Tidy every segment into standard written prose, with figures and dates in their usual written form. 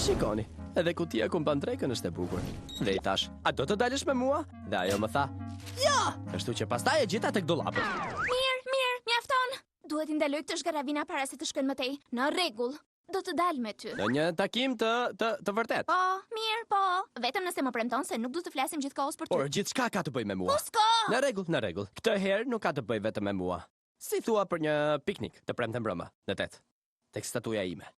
Shikoni, edhe kutia ku mban drekën është e bukur. Dhe i thash, a do të dalësh me mua? Dhe ajo më tha, ja! Kështu që pastaj e gjeta tek dollapët. Mirë, mjafton. Duhet i ndaloj këtë zgaravina para se të shkojnë më tej. Në rregull. Do të dal me ty. Në një takim të vërtet. Po, mirë, po. Vetëm nëse më premton se nuk do të flasim gjithkohës për ty. Por gjithçka ka të bëjë me mua. Po s'ka. Në rregull. Këtë herë nuk ka të bëjë vetëm me mua. Si thua për një piknik të premte mbrëmë, në 8, tek statuja ime.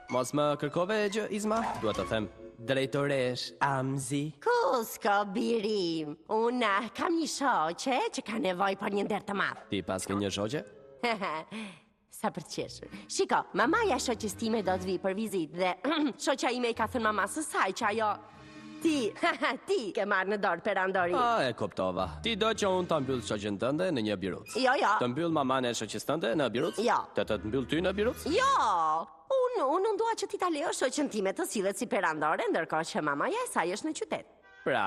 Mos më kërkove gjë, Izma? Dua të them, drejtoresh Amzi. Kusko, birim. Unë kam një shoqe që ka nevoj për një nder të madh. Ti pas ke një shoqe? Sa për të qeshur. Shiko, mamaja shoqes time do të vi për vizit dhe shoqja ime i ka thënë mamasë saj që ajo ti ke marrë në dorë perandori. E kuptova. Ti do që unë të mbyll shoqen tënde në një biruc. Jo. Të mbyll mamane e shoqes tënde në biruc? Jo. Të mbyll ty në biruc? Jo. Unë dua që ti ta lejo shoqen time të sillet si perandore, ndërkohë që mamaja e saj është në qytet. Pra,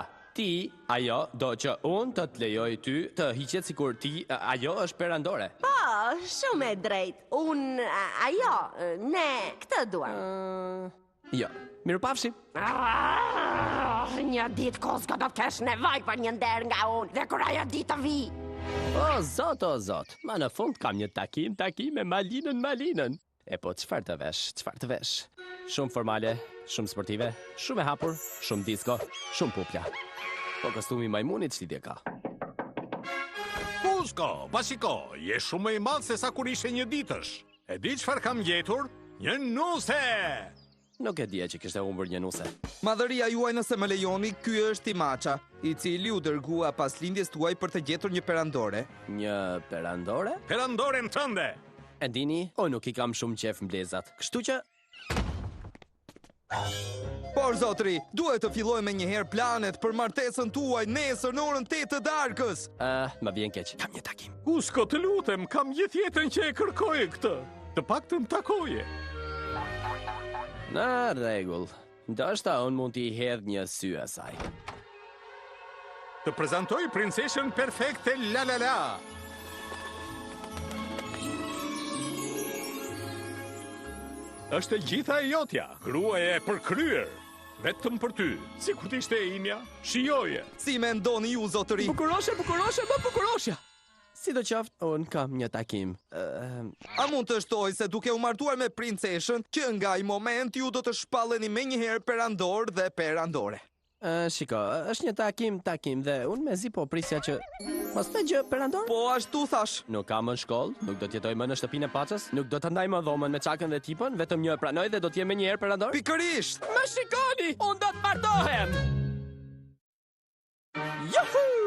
ajo do që unë të lejoj ty të hiqet sikur ajo është perandore. Po, shumë e drejt. Ajo, ne, këtë duam. Jo, mirupafshim. Një ditë Kusko do të kesh nevoj për një nder nga unë, dhe kur ajo ditë të vi. O zot, ma në fund kam një takim me Malinën. E po, çfarë të vesh? Shumë formale, shumë sportive, shumë e hapur, shumë disco, shumë pupla. Po kostumi majmunit ç'lidhje ka? Kusko, pasiko, je shumë më i madh se sa kur ishe një ditësh. E di çfarë kam gjetur? Një nuse! Nuk e dija që kishte humbur një nuse. Madhëria juaj nëse më lejoni, ky është Imaça, i cili u dërgua pas lindjes tuaj për të gjetur një perandore. Një perandore? Perandoren tënde! E dini, nuk i kam shumë qef mblezat. Kështu që... Por zotri, duhet të fillojmë me njëherë planet për martesën tuaj nesër në orën 8 të darkës. Më vjen keq. Kam një takim. Kusko, të lutem, kam gjithë jetën që e kërkoje këtë. Të paktën takoje. Në rregull. Ndoshta unë mund t'i hedh një sy asaj. Të prezantoj princeshën perfekte la. Është e gjitha e jotja, gruaja e përkryer. Vetëm për ty, si kur t'ishte e imja, shijoje. Si me ndoni ju, zotëri? Bukurosha. Sidoqoftë, unë kam një takim. A mund të shtoj se duke u martuar me princeshën, që nga i moment ju do të shpalleni me njëherë perandor dhe perandore. Shiko, është një takim dhe unë mezi po prisja që... Mos të gjë perandor? Po ashtu thash. Nuk kam në shkollë, nuk do t'jetoj më në shtëpinë e Paçës, nuk do të ndaj më dhomën me çakën dhe tipën, vetëm një pranoj dhe do t'jem me njëherë perandor? Pikërisht! Më shikoni, unë do të martohem! Juhu!